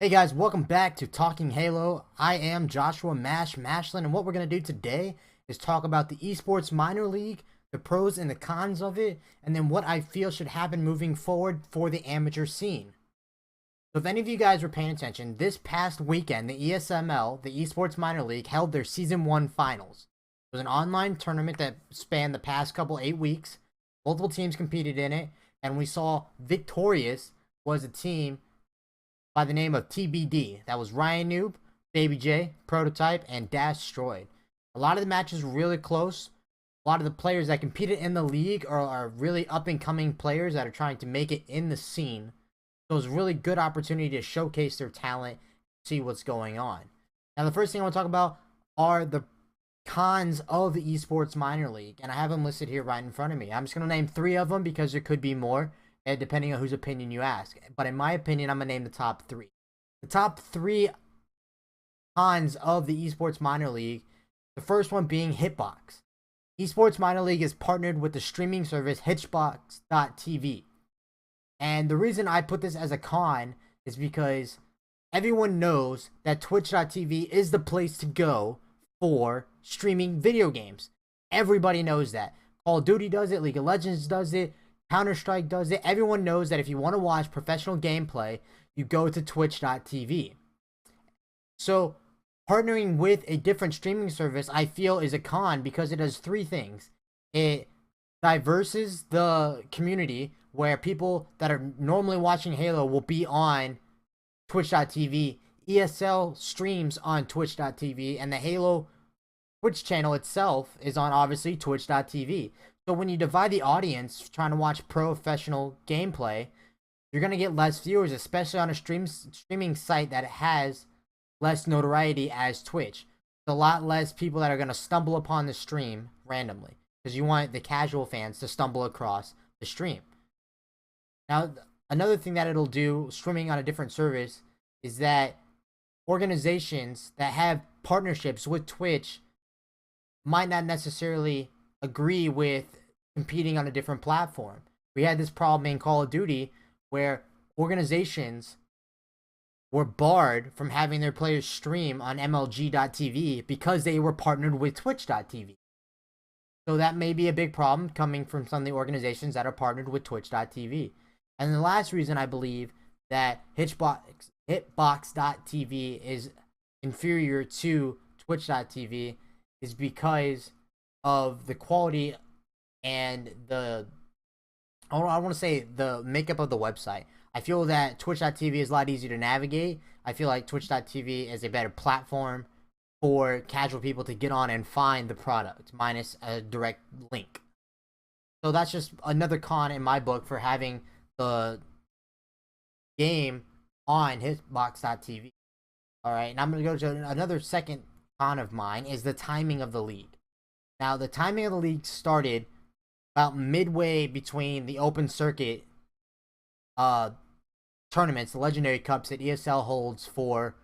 Hey guys, welcome back to Talking Halo. I am Joshua Mashlin, and what we're going to do today is talk about the Esports Minor League, the pros and the cons of it, and then what I feel should happen moving forward for the amateur scene. So if any of you guys were paying attention, this past weekend, the ESML, the Esports Minor League, held their Season 1 finals. It was an online tournament that spanned the past 8 weeks. Multiple teams competed in it, and we saw victorious was a team by the name of TBD. That was Ryan Noob, Baby J, Prototype, and Dastroid. A lot of the matches were really close. A lot of the players that competed in the league are really up-and-coming players that are trying to make it in the scene. So it was a really good opportunity to showcase their talent, see what's going on. Now, the first thing I want to talk about are the cons of the Esports Minor League, and I have them listed here right in front of me. I'm just going to name 3 of them because there could be more, depending on whose opinion you ask. But in my opinion, I'm going to name the top 3. The top 3 cons of the Esports Minor League, the first one being Hitbox. Esports Minor League is partnered with the streaming service Hitbox.tv. And the reason I put this as a con is because everyone knows that Twitch.tv is the place to go for streaming video games. Everybody knows that. Call of Duty does it, League of Legends does it, Counter-Strike does it. Everyone knows that if you want to watch professional gameplay, you go to Twitch.tv. So partnering with a different streaming service, I feel, is a con because it does 3 things. It diverses the community where people that are normally watching Halo will be on Twitch.tv. ESL streams on Twitch.tv, and the Halo Twitch channel itself is on, obviously, Twitch.tv. So when you divide the audience trying to watch professional gameplay, you're going to get less viewers, especially on a streaming site that has less notoriety as Twitch. There's a lot less people that are going to stumble upon the stream randomly because you want the casual fans to stumble across the stream. Now, another thing that it'll do, streaming on a different service, is that organizations that have partnerships with Twitch might not necessarily agree with competing on a different platform. We had this problem in Call of Duty where organizations were barred from having their players stream on MLG.tv because they were partnered with Twitch.tv. So that may be a big problem coming from some of the organizations that are partnered with Twitch.tv. And the last reason I believe that Hitbox.tv is inferior to Twitch.tv is because of the quality and the makeup of the website. I feel that Twitch.tv is a lot easier to navigate. I feel like Twitch.tv is a better platform for casual people to get on and find the product, minus a direct link. So that's just another con in my book for having the game on Hitbox.tv. Alright, and I'm going to go to another second con of mine is the timing of the league. Now, the timing of the league started about midway between the open circuit tournaments, the Legendary Cups that ESL holds for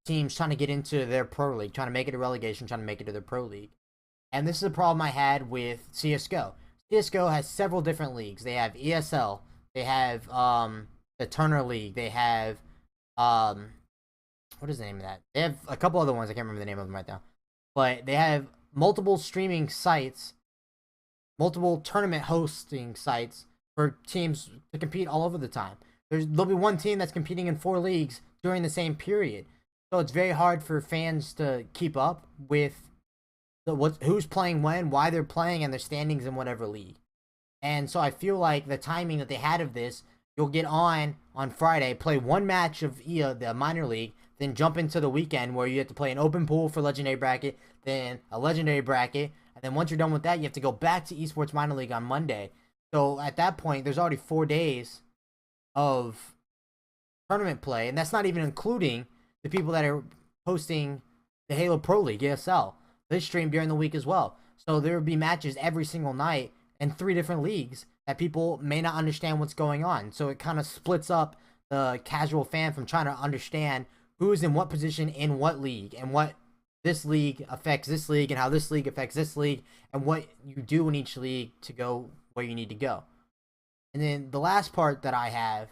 teams trying to get into their pro league, trying to make it a relegation, trying to make it to their pro league. And this is a problem I had with CSGO. CSGO has several different leagues. They have ESL, they have the Turner League, they have what is the name of that? They have a couple other ones, I can't remember the name of them right now. But they have multiple streaming sites, multiple tournament hosting sites for teams to compete all over the time. There'll be one team that's competing in 4 leagues during the same period. So it's very hard for fans to keep up with who's playing when, why they're playing, and their standings in whatever league. And so I feel like the timing that they had of this, you'll get on Friday, play 1 match of the minor league, then jump into the weekend where you have to play an open pool for legendary bracket, then a legendary bracket, and then once you're done with that, you have to go back to Esports Minor League on Monday. So at that point, there's already 4 days of tournament play, and that's not even including the people that are hosting the Halo Pro League, ESL. They stream during the week as well. So there will be matches every single night in 3 different leagues that people may not understand what's going on. So it kind of splits up the casual fan from trying to understand who's in what position in what league, and what this league affects this league, and how this league affects this league, and what you do in each league to go where you need to go. And then the last part that I have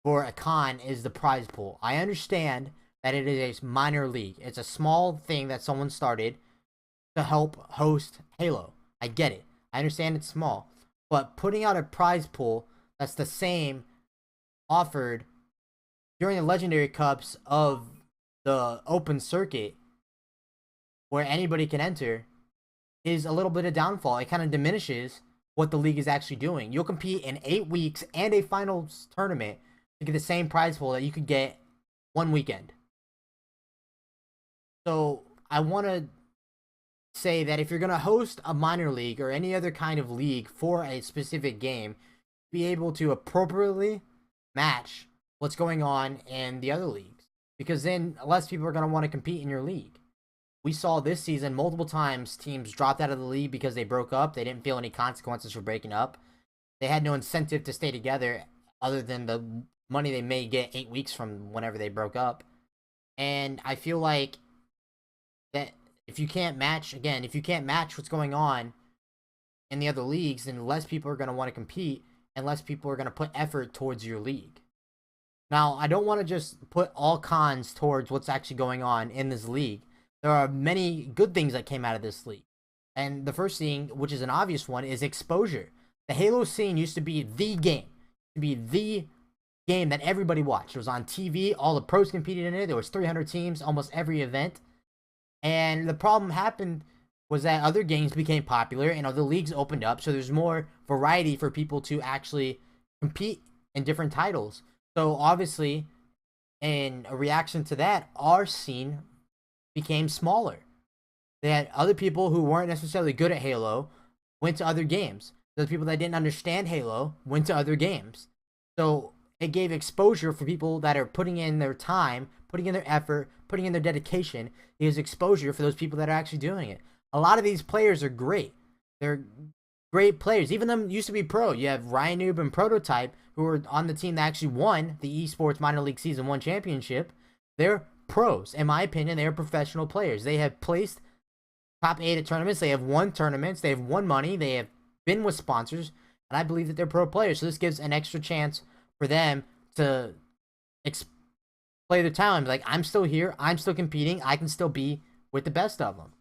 for a con is the prize pool. I understand that it is a minor league. It's a small thing that someone started to help host Halo. I get it. I understand it's small. But putting out a prize pool that's the same offered during the Legendary Cups of the open circuit where anybody can enter is a little bit of downfall. It kind of diminishes what the league is actually doing. You'll compete in 8 weeks and a finals tournament to get the same prize pool that you could get one weekend. So I want to say that if you're going to host a minor league or any other kind of league for a specific game, be able to appropriately match what's going on in the other leagues, because then less people are going to want to compete in your league. We saw this season multiple times teams dropped out of the league because they broke up. They didn't feel any consequences for breaking up. They had no incentive to stay together other than the money they may get 8 weeks from whenever they broke up. And I feel like that if you can't match what's going on in the other leagues, then less people are going to want to compete and less people are going to put effort towards your league. Now, I don't want to just put all cons towards what's actually going on in this league. There are many good things that came out of this league. And the first thing, which is an obvious one, is exposure. The Halo scene used to be the game. That everybody watched. It was on TV. All the pros competed in it. There was 300 teams, almost every event. And the problem happened was that other games became popular and other leagues opened up. So there's more variety for people to actually compete in different titles. So obviously, in a reaction to that, our scene became smaller. They had other people who weren't necessarily good at Halo went to other games. The people that didn't understand Halo went to other games. So it gave exposure for people that are putting in their time, putting in their effort, putting in their dedication. It gives exposure for those people that are actually doing it. A lot of these players are great. They're great players. Even them used to be pro. You have Ryan Noob and Prototype, who were on the team that actually won the Esports Minor League Season 1 championship. They're pros. In my opinion, they're professional players. They have placed top 8 at tournaments. They have won tournaments. They have won money. They have been with sponsors. And I believe that they're pro players. So this gives an extra chance for them to play their talent. Like, I'm still here. I'm still competing. I can still be with the best of them.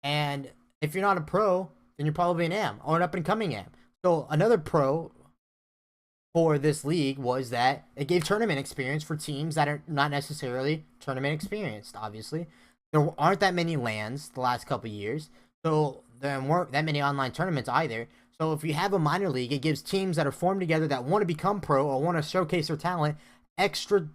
And if you're not a pro, then you're probably an AM or an up-and-coming AM. So another pro for this league was that it gave tournament experience for teams that are not necessarily tournament experienced, obviously. There aren't that many LANs the last couple of years, so there weren't that many online tournaments either. So if you have a minor league, it gives teams that are formed together that want to become pro or want to showcase their talent extra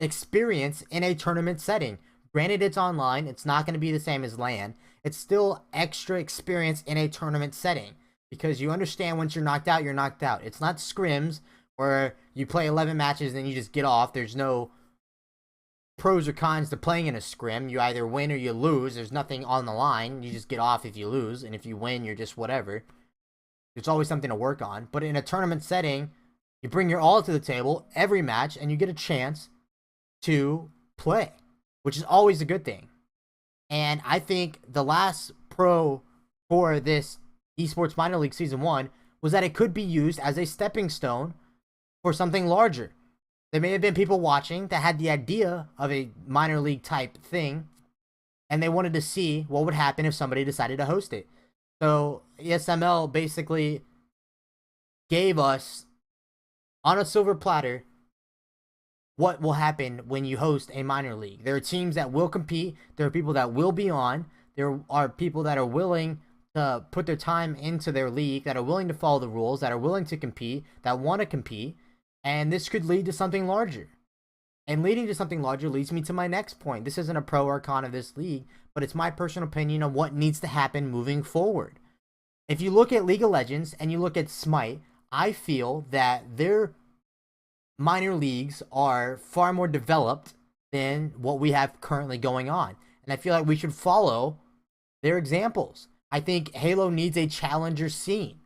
experience in a tournament setting. Granted, it's online. It's not going to be the same as LAN. It's still extra experience in a tournament setting because you understand once you're knocked out, you're knocked out. It's not scrims where you play 11 matches and then you just get off. There's no pros or cons to playing in a scrim. You either win or you lose. There's nothing on the line. You just get off if you lose, and if you win, you're just whatever. There's always something to work on. But in a tournament setting, you bring your all to the table every match, and you get a chance to play, which is always a good thing. And I think the last pro for this Esports Minor League Season 1 was that it could be used as a stepping stone for something larger. There may have been people watching that had the idea of a minor league type thing, and they wanted to see what would happen if somebody decided to host it. So ESML basically gave us, on a silver platter, what will happen when you host a minor league. There are teams that will compete. There are people that will be on. There are people that are willing to put their time into their league, that are willing to follow the rules, that are willing to compete, that want to compete. And this could lead to something larger. And leading to something larger leads me to my next point. This isn't a pro or con of this league, but it's my personal opinion on what needs to happen moving forward. If you look at League of Legends and you look at Smite, I feel that their minor leagues are far more developed than what we have currently going on. And I feel like we should follow their examples. I think Halo needs a challenger scene,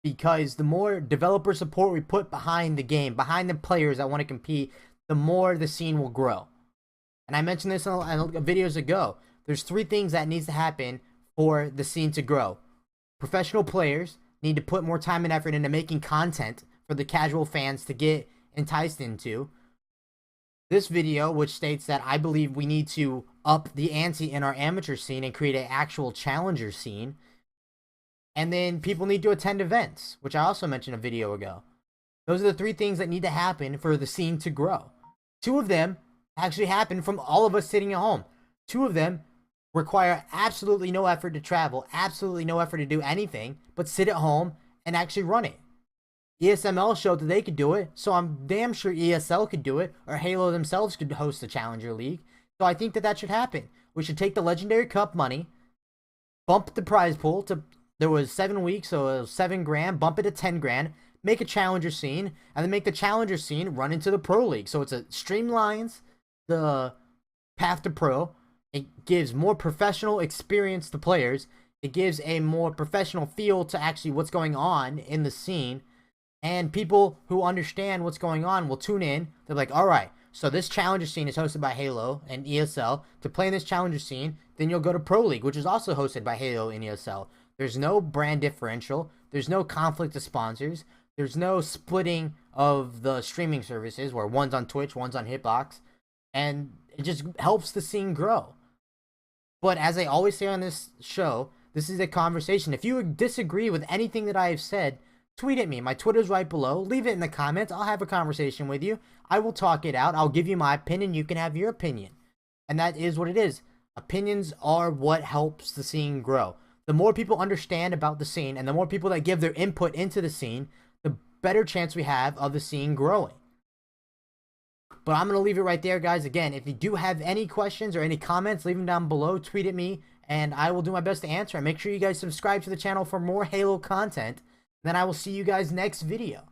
because the more developer support we put behind the game, behind the players that want to compete, the more the scene will grow. And I mentioned this in videos ago. There's 3 things that needs to happen for the scene to grow. Professional players need to put more time and effort into making content for the casual fans to get enticed into. This video, which states that I believe we need to up the ante in our amateur scene and create an actual challenger scene. And then people need to attend events, which I also mentioned a video ago. Those are the 3 things that need to happen for the scene to grow. 2 of them actually happen from all of us sitting at home. 2 of them require absolutely no effort to travel, absolutely no effort to do anything, but sit at home and actually run it. ESML showed that they could do it, so I'm damn sure ESL could do it, or Halo themselves could host the Challenger League. So I think that that should happen. We should take the Legendary Cup money, bump the prize pool to, there was 7 weeks, so it was 7 grand, bump it to 10 grand, make a Challenger scene, and then make the Challenger scene run into the Pro League. So it's a streamlines the path to pro. It gives more professional experience to players. It gives a more professional feel to actually what's going on in the scene. And people who understand what's going on will tune in. They're like, all right, so this Challenger scene is hosted by Halo and ESL. To play in this Challenger scene, then you'll go to Pro League, which is also hosted by Halo and ESL. There's no brand differential. There's no conflict of sponsors. There's no splitting of the streaming services where one's on Twitch, one's on Hitbox. And it just helps the scene grow. But as I always say on this show, this is a conversation. If you disagree with anything that I have said, tweet at me. My Twitter's right below. Leave it in the comments. I'll have a conversation with you. I will talk it out. I'll give you my opinion. You can have your opinion. And that is what it is. Opinions are what helps the scene grow. The more people understand about the scene and the more people that give their input into the scene, the better chance we have of the scene growing. But I'm going to leave it right there, guys. Again, if you do have any questions or any comments, leave them down below. Tweet at me, and I will do my best to answer. And make sure you guys subscribe to the channel for more Halo content. Then I will see you guys next video.